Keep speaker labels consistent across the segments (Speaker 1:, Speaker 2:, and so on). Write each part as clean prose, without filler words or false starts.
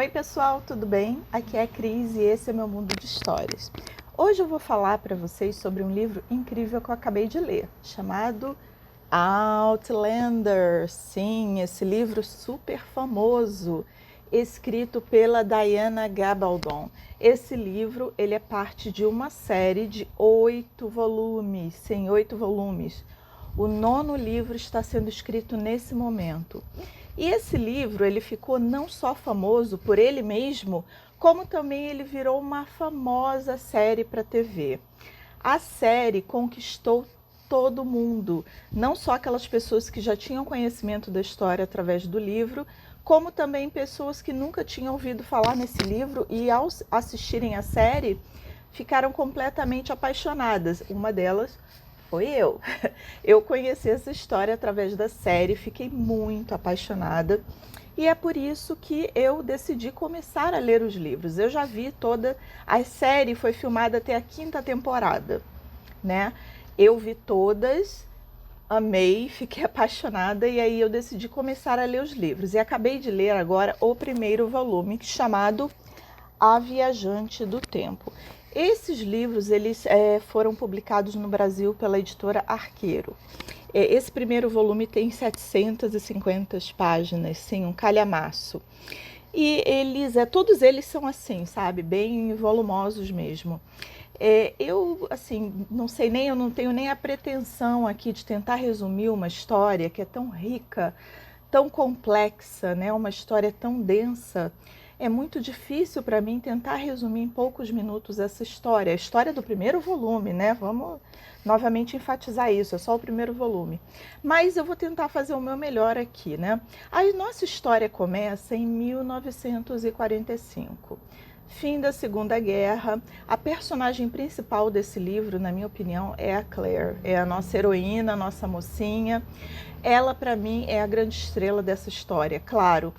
Speaker 1: Oi pessoal, tudo bem? Aqui é a Cris e esse é meu mundo de histórias. Hoje eu vou falar para vocês sobre um livro incrível que eu acabei de ler, chamado Outlander. Sim, esse livro super famoso, escrito pela Diana Gabaldon. Esse livro ele é parte de uma série de 8 volumes. Sim, 8 volumes. O 9º livro está sendo escrito nesse momento. E esse livro ele ficou não só famoso por ele mesmo, como também ele virou uma famosa série para TV. A série conquistou todo mundo, não só aquelas pessoas que já tinham conhecimento da história através do livro, como também pessoas que nunca tinham ouvido falar nesse livro e ao assistirem a série ficaram completamente apaixonadas. Uma delas foi eu. Eu conheci essa história através da série, fiquei muito apaixonada e é por isso que eu decidi começar a ler os livros. Eu já vi toda a série, foi filmada até a 5ª temporada, né? Eu vi todas, amei, fiquei apaixonada e aí eu decidi começar a ler os livros. E acabei de ler agora o 1º volume, chamado A Viajante do Tempo. Esses livros eles foram publicados no Brasil pela editora Arqueiro. Esse 1º volume tem 750 páginas, sim, um calhamaço. E todos eles são assim, sabe, bem volumosos mesmo. Eu, assim, eu não tenho nem a pretensão aqui de tentar resumir uma história que é tão rica, tão complexa, né? Uma história tão densa. É muito difícil para mim tentar resumir em poucos minutos essa história. A história do 1º volume, né? Vamos novamente enfatizar isso, é só o 1º volume. Mas eu vou tentar fazer o meu melhor aqui, né? A nossa história começa em 1945. Fim da Segunda Guerra. A personagem principal desse livro, na minha opinião, é a Claire. É a nossa heroína, a nossa mocinha. Ela, para mim, é a grande estrela dessa história. Claro,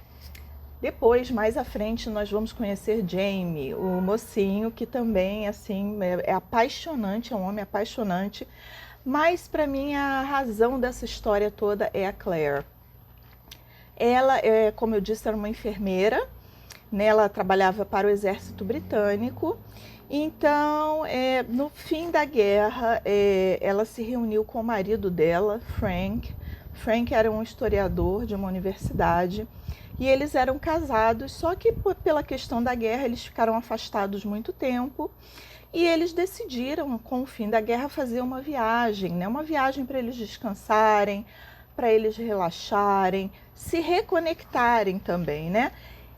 Speaker 1: depois, mais à frente, nós vamos conhecer Jamie, o mocinho, que também, assim, é apaixonante, é um homem apaixonante. Mas, para mim, a razão dessa história toda é a Claire. Ela, como eu disse, era uma enfermeira, né? Ela trabalhava para o exército britânico. Então, no fim da guerra, ela se reuniu com o marido dela, Frank. Frank era um historiador de uma universidade e eles eram casados, só que pela questão da guerra eles ficaram afastados muito tempo e eles decidiram, com o fim da guerra, fazer uma viagem, né? Uma viagem para eles descansarem, para eles relaxarem, se reconectarem também, né?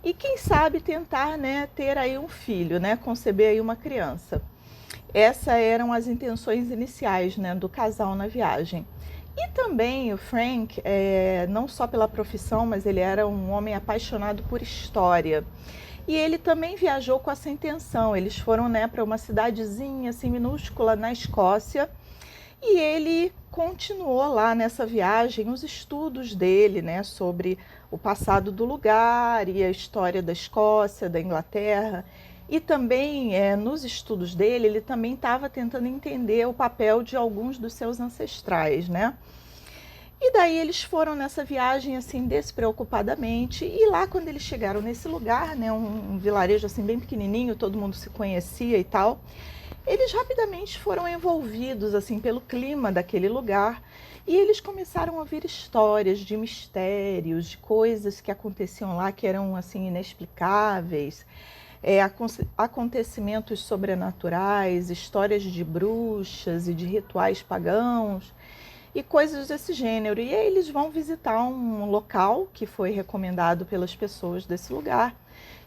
Speaker 1: E quem sabe tentar, né, ter aí um filho, né, conceber aí uma criança. Essas eram as intenções iniciais, né, do casal na viagem. E também o Frank, não só pela profissão, mas ele era um homem apaixonado por história. E ele também viajou com essa intenção. Eles foram, né, para uma cidadezinha assim minúscula na Escócia. E ele continuou lá nessa viagem os estudos dele, né, sobre o passado do lugar e a história da Escócia, da Inglaterra. E também, nos estudos dele, ele também estava tentando entender o papel de alguns dos seus ancestrais, né? E daí eles foram nessa viagem assim despreocupadamente e lá quando eles chegaram nesse lugar, né, um vilarejo assim bem pequenininho, todo mundo se conhecia e tal, eles rapidamente foram envolvidos assim pelo clima daquele lugar e eles começaram a ouvir histórias de mistérios, de coisas que aconteciam lá que eram assim inexplicáveis, acontecimentos sobrenaturais, histórias de bruxas e de rituais pagãos e coisas desse gênero. E aí eles vão visitar um local que foi recomendado pelas pessoas desse lugar,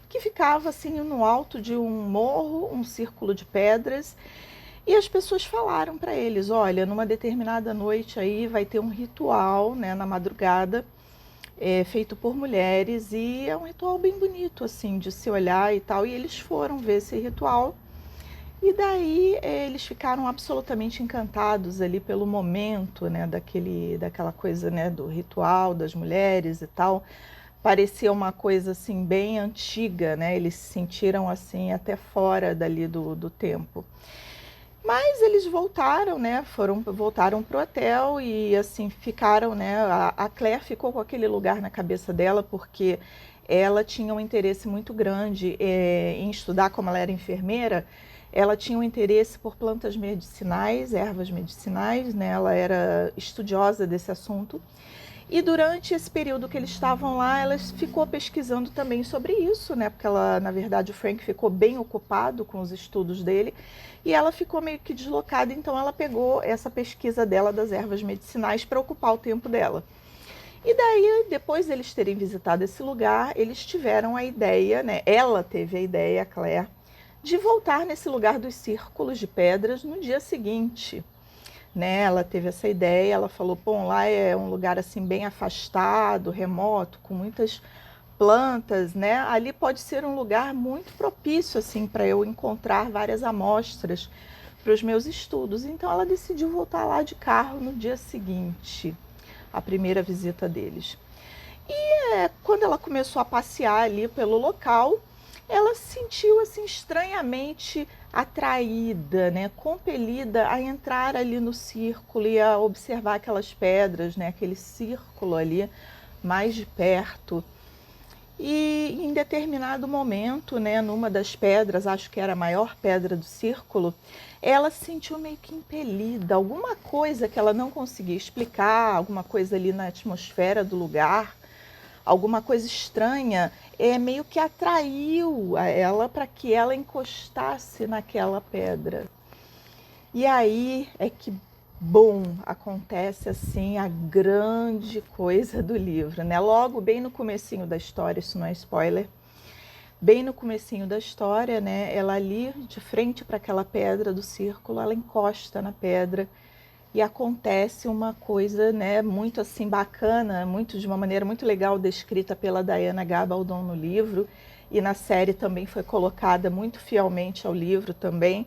Speaker 1: que ficava assim no alto de um morro, um círculo de pedras, e as pessoas falaram para eles, olha, numa determinada noite aí vai ter um ritual, né, na madrugada, feito por mulheres, e é um ritual bem bonito, assim, de se olhar e tal, e eles foram ver esse ritual, e daí eles ficaram absolutamente encantados ali pelo momento, né, daquela coisa, né, do ritual das mulheres e tal. Parecia uma coisa assim bem antiga, né? Eles se sentiram assim até fora dali do tempo. Mas eles voltaram, né? Voltaram pro hotel e assim ficaram, né? A Claire ficou com aquele lugar na cabeça dela porque ela tinha um interesse muito grande em estudar, como ela era enfermeira, ela tinha um interesse por plantas medicinais, ervas medicinais, né? Ela era estudiosa desse assunto. E durante esse período que eles estavam lá, ela ficou pesquisando também sobre isso, né? Porque ela, na verdade, o Frank ficou bem ocupado com os estudos dele e ela ficou meio que deslocada, então ela pegou essa pesquisa dela das ervas medicinais para ocupar o tempo dela. E daí, depois deles terem visitado esse lugar, eles tiveram a ideia, né? Ela teve a ideia, a Claire, de voltar nesse lugar dos círculos de pedras no dia seguinte. Né, ela teve essa ideia, ela falou, bom, lá é um lugar assim bem afastado, remoto, com muitas plantas, né? Ali pode ser um lugar muito propício assim para eu encontrar várias amostras para os meus estudos. Então ela decidiu voltar lá de carro no dia seguinte, a primeira visita deles. E quando ela começou a passear ali pelo local, ela se sentiu assim estranhamente atraída, né, compelida a entrar ali no círculo e a observar aquelas pedras, né, aquele círculo ali mais de perto. E em determinado momento, né, numa das pedras, acho que era a maior pedra do círculo, ela se sentiu meio que impelida, alguma coisa que ela não conseguia explicar, alguma coisa ali na atmosfera do lugar, alguma coisa estranha, meio que atraiu a ela para que ela encostasse naquela pedra. E aí é que, bom, acontece assim a grande coisa do livro, né? Logo bem no comecinho da história, isso não é spoiler, bem no comecinho da história, né? Ela ali de frente para aquela pedra do círculo, ela encosta na pedra e acontece uma coisa, né, muito assim bacana, muito de uma maneira muito legal descrita pela Diana Gabaldon no livro e na série também foi colocada muito fielmente ao livro também.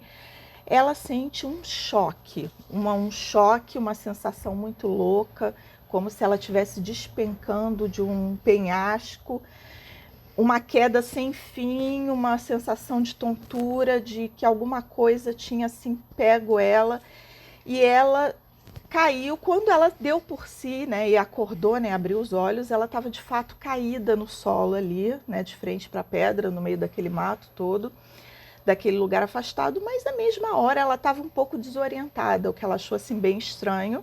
Speaker 1: Ela sente um choque, uma sensação muito louca, como se ela estivesse despencando de um penhasco, uma queda sem fim, uma sensação de tontura, de que alguma coisa tinha assim pego ela. E ela caiu, quando ela deu por si, né, e acordou, né, abriu os olhos, ela estava de fato caída no solo ali, né, de frente para a pedra, no meio daquele mato todo, daquele lugar afastado, mas na mesma hora ela estava um pouco desorientada, o que ela achou assim bem estranho.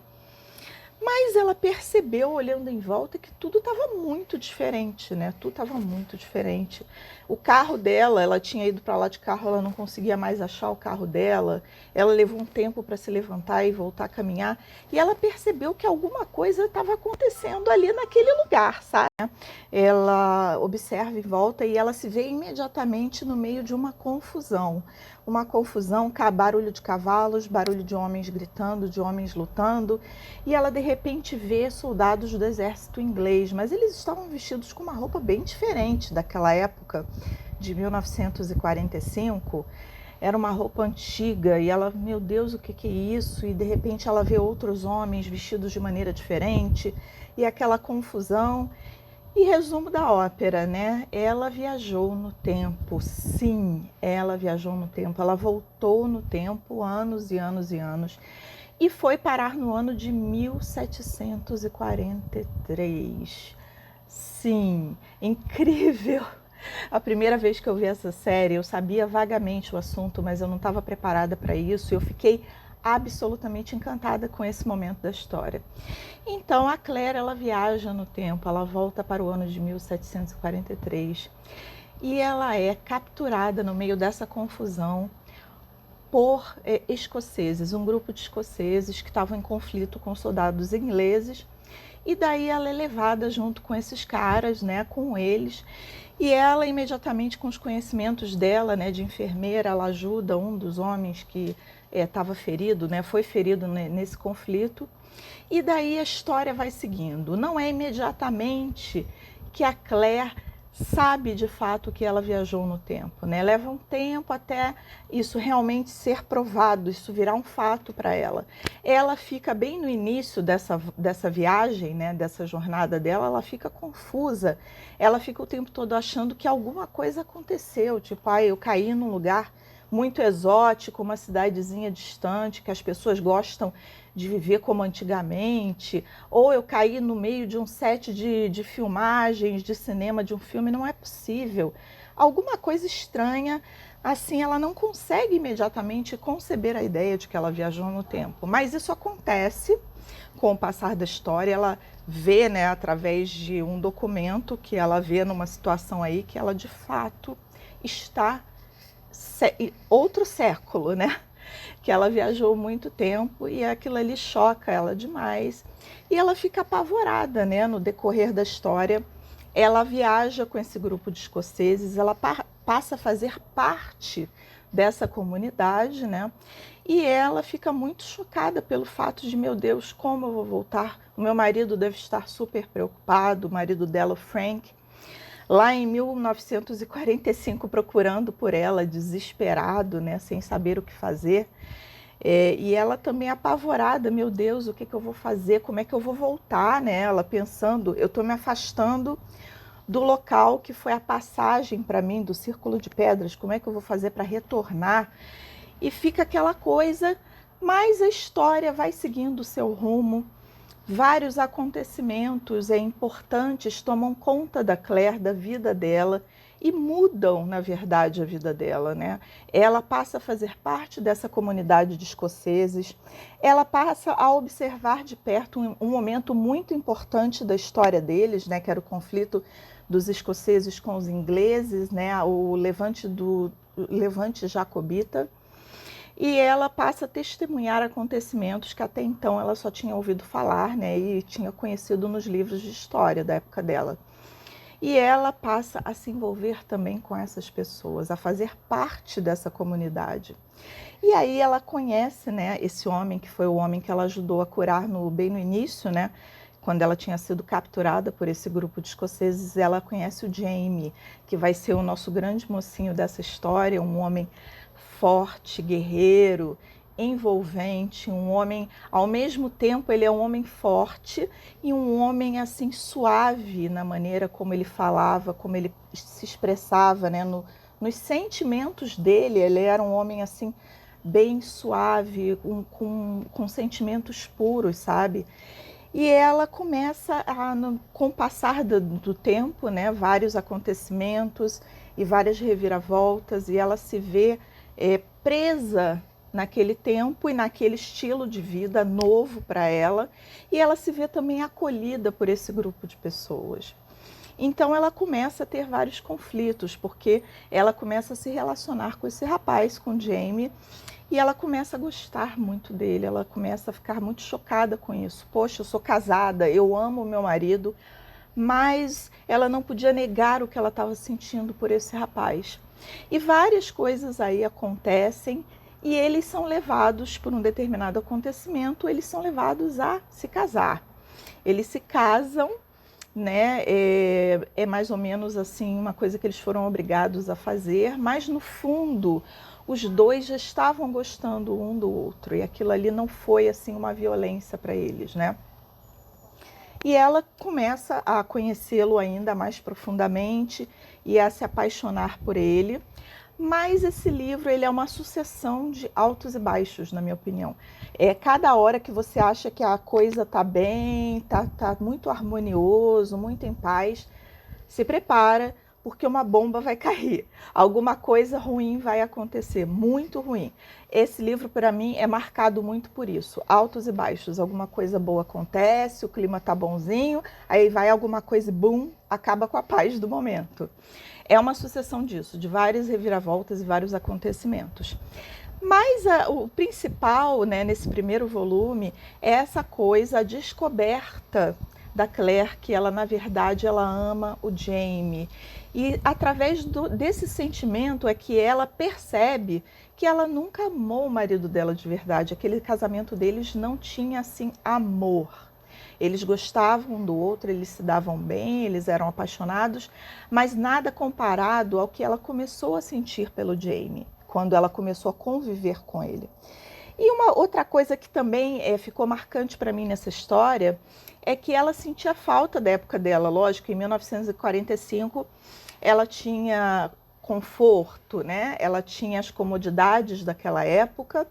Speaker 1: Mas ela percebeu, olhando em volta, que tudo estava muito diferente, né? Tudo estava muito diferente. O carro dela, ela tinha ido para lá de carro, ela não conseguia mais achar o carro dela. Ela levou um tempo para se levantar e voltar a caminhar. E ela percebeu que alguma coisa estava acontecendo ali naquele lugar, sabe? Ela observa em volta e ela se vê imediatamente no meio de uma confusão. Uma confusão, barulho de cavalos, barulho de homens gritando, de homens lutando. E ela de repente vê soldados do exército inglês, mas eles estavam vestidos com uma roupa bem diferente daquela época de 1945. Era uma roupa antiga e ela, meu Deus, o que é isso? E de repente ela vê outros homens vestidos de maneira diferente e aquela confusão. E resumo da ópera, né? Ela viajou no tempo, sim, ela viajou no tempo, ela voltou no tempo anos e anos e anos e foi parar no ano de 1743. Sim, incrível! A primeira vez que eu vi essa série, eu sabia vagamente o assunto, mas eu não estava preparada para isso e eu fiquei absolutamente encantada com esse momento da história. Então a Claire, ela viaja no tempo, ela volta para o ano de 1743 e ela é capturada no meio dessa confusão por escoceses, um grupo de escoceses que estavam em conflito com soldados ingleses, e daí ela é levada junto com esses caras, né, com eles, e ela imediatamente com os conhecimentos dela, né, de enfermeira, ela ajuda um dos homens que estava ferido, né, foi ferido nesse conflito, e daí a história vai seguindo. Não é imediatamente que a Claire sabe de fato que ela viajou no tempo, né? Leva um tempo até isso realmente ser provado, isso virar um fato para ela. Ela fica bem no início dessa viagem, né? Dessa jornada dela, ela fica confusa. Ela fica o tempo todo achando que alguma coisa aconteceu, tipo, eu caí num lugar muito exótico, uma cidadezinha distante, que as pessoas gostam de viver como antigamente, ou eu caí no meio de um set de filmagens, de cinema, de um filme, não é possível. Alguma coisa estranha, assim, ela não consegue imediatamente conceber a ideia de que ela viajou no tempo, mas isso acontece com o passar da história. Ela vê, né, através de um documento que ela vê numa situação aí que ela de fato está outro século, né? Que ela viajou muito tempo e aquilo ali choca ela demais. E ela fica apavorada, né? No decorrer da história, ela viaja com esse grupo de escoceses, ela passa a fazer parte dessa comunidade, né? E ela fica muito chocada pelo fato de, meu Deus, como eu vou voltar? O meu marido deve estar super preocupado, o marido dela, o Frank, lá em 1945 procurando por ela, desesperado, né, sem saber o que fazer. E ela também apavorada, meu Deus, o que eu vou fazer? Como é que eu vou voltar? Né? Ela pensando, eu estou me afastando do local que foi a passagem para mim, do Círculo de Pedras, como é que eu vou fazer para retornar? E fica aquela coisa, mas a história vai seguindo o seu rumo. Vários acontecimentos importantes tomam conta da Claire, da vida dela, e mudam, na verdade, a vida dela, né? Ela passa a fazer parte dessa comunidade de escoceses, ela passa a observar de perto um momento muito importante da história deles, né? Que era o conflito dos escoceses com os ingleses, né? O levante jacobita. E ela passa a testemunhar acontecimentos que até então ela só tinha ouvido falar, né, e tinha conhecido nos livros de história da época dela. E ela passa a se envolver também com essas pessoas, a fazer parte dessa comunidade. E aí ela conhece, né, esse homem que foi o homem que ela ajudou a curar bem no início, né, quando ela tinha sido capturada por esse grupo de escoceses. Ela conhece o Jamie, que vai ser o nosso grande mocinho dessa história, um homem forte, guerreiro, envolvente, um homem, ao mesmo tempo ele é um homem forte e um homem assim suave na maneira como ele falava, como ele se expressava, né, nos sentimentos dele. Ele era um homem assim bem suave, com sentimentos puros, sabe? E ela começa com o passar do tempo, né, vários acontecimentos e várias reviravoltas, e ela se vê presa naquele tempo e naquele estilo de vida novo para ela, e ela se vê também acolhida por esse grupo de pessoas. Então ela começa a ter vários conflitos, porque ela começa a se relacionar com esse rapaz, com o Jamie, e ela começa a gostar muito dele, ela começa a ficar muito chocada com isso. Poxa, eu sou casada, eu amo o meu marido, mas ela não podia negar o que ela estava sentindo por esse rapaz. E várias coisas aí acontecem e eles são levados, por um determinado acontecimento, eles são levados a se casar. Eles se casam, né? É mais ou menos assim uma coisa que eles foram obrigados a fazer, mas no fundo os dois já estavam gostando um do outro e aquilo ali não foi assim uma violência para eles, né? E ela começa a conhecê-lo ainda mais profundamente e a se apaixonar por ele. Mas esse livro ele é uma sucessão de altos e baixos, na minha opinião. Cada hora que você acha que a coisa está bem, tá muito harmonioso, muito em paz, se prepara, porque uma bomba vai cair. Alguma coisa ruim vai acontecer, muito ruim. Esse livro, para mim, é marcado muito por isso. Altos e baixos. Alguma coisa boa acontece, o clima tá bonzinho, aí vai alguma coisa e bum, acaba com a paz do momento. É uma sucessão disso, de várias reviravoltas e vários acontecimentos. Mas o principal, né, nesse primeiro volume é essa coisa, a descoberta da Claire, que ela, na verdade, ela ama o Jamie. E através desse sentimento é que ela percebe que ela nunca amou o marido dela de verdade. Aquele casamento deles não tinha, assim, amor. Eles gostavam um do outro, eles se davam bem, eles eram apaixonados, mas nada comparado ao que ela começou a sentir pelo Jamie, quando ela começou a conviver com ele. E uma outra coisa que também ficou marcante para mim nessa história é que ela sentia falta da época dela. Lógico, em 1945 ela tinha conforto, né? Ela tinha as comodidades daquela época,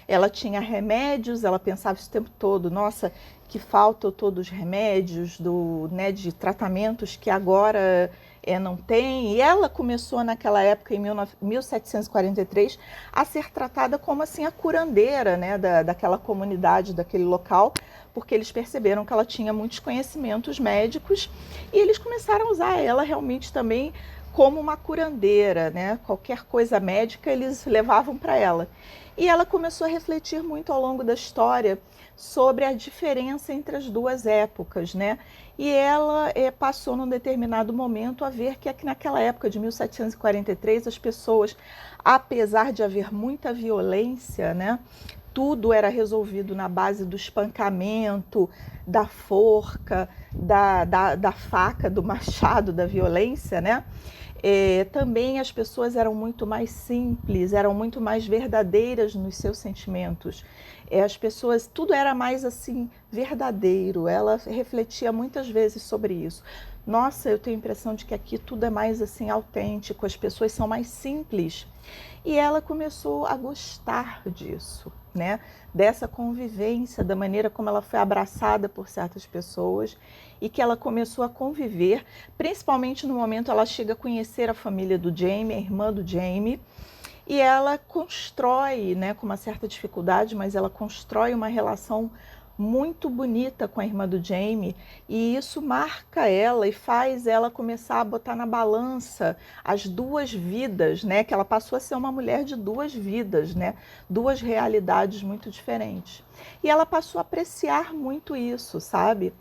Speaker 1: ela tinha remédios, ela pensava isso o tempo todo, nossa, que falta todos os remédios né, de tratamentos que agora não tem. E ela começou naquela época, em 1743, a ser tratada como assim a curandeira, né, daquela comunidade, daquele local, porque eles perceberam que ela tinha muitos conhecimentos médicos e eles começaram a usar ela realmente também como uma curandeira, né? Qualquer coisa médica eles levavam para ela. E ela começou a refletir muito ao longo da história sobre a diferença entre as duas épocas, né? E ela passou num determinado momento a ver que naquela época de 1743 as pessoas, apesar de haver muita violência, né? Tudo era resolvido na base do espancamento, da forca, da faca, do machado, da violência, né? Também as pessoas eram muito mais simples, eram muito mais verdadeiras nos seus sentimentos. As pessoas, tudo era mais assim, verdadeiro. Ela refletia muitas vezes sobre isso. Nossa, eu tenho a impressão de que aqui tudo é mais assim autêntico, as pessoas são mais simples. E ela começou a gostar disso, né? Dessa convivência, da maneira como ela foi abraçada por certas pessoas e que ela começou a conviver, principalmente no momento ela chega a conhecer a família do Jamie, a irmã do Jamie, e ela constrói, né, com uma certa dificuldade, mas ela constrói uma relação muito bonita com a irmã do Jamie, e isso marca ela e faz ela começar a botar na balança as duas vidas, né? Que ela passou a ser uma mulher de duas vidas, né? Duas realidades muito diferentes. E ela passou a apreciar muito isso, sabe?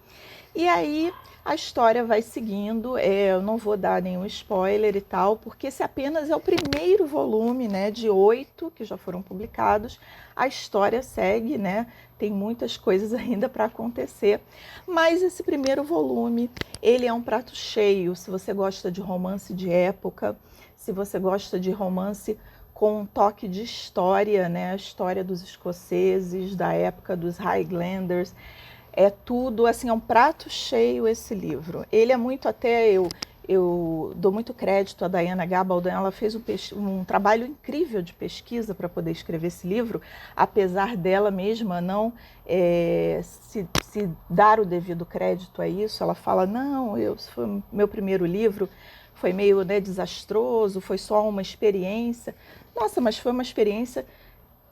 Speaker 1: E aí a história vai seguindo, eu não vou dar nenhum spoiler e tal, porque esse apenas é o primeiro volume, né, de 8 que já foram publicados. A história segue, né, tem muitas coisas ainda para acontecer, mas esse primeiro volume, ele é um prato cheio, se você gosta de romance de época, se você gosta de romance com um toque de história, né, a história dos escoceses, da época dos Highlanders. É tudo, assim, é um prato cheio esse livro. Ele é muito, até eu dou muito crédito à Diana Gabaldon, ela fez um trabalho incrível de pesquisa para poder escrever esse livro, apesar dela mesma não se dar o devido crédito a isso. Ela fala, não, foi meu primeiro livro, foi meio, né, desastroso, foi só uma experiência. Nossa, mas foi uma experiência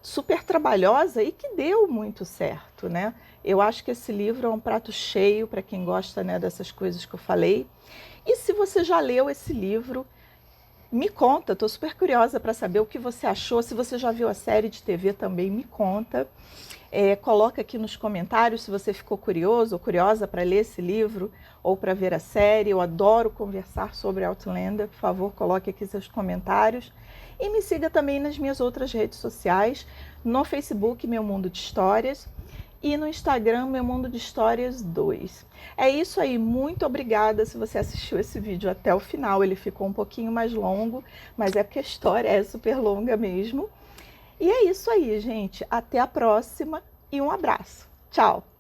Speaker 1: super trabalhosa e que deu muito certo, né? Eu acho que esse livro é um prato cheio para quem gosta, né, dessas coisas que eu falei. E se você já leu esse livro, me conta, estou super curiosa para saber o que você achou. Se você já viu a série de TV também, me conta. Coloca aqui nos comentários se você ficou curioso ou curiosa para ler esse livro ou para ver a série. Eu adoro conversar sobre Outlander. Por favor, coloque aqui seus comentários. E me siga também nas minhas outras redes sociais, no Facebook, Meu Mundo de Histórias, e no Instagram, Meu Mundo de Histórias 2. É isso aí, muito obrigada se você assistiu esse vídeo até o final. Ele ficou um pouquinho mais longo, mas é porque a história é super longa mesmo. E é isso aí, gente. Até a próxima e um abraço. Tchau!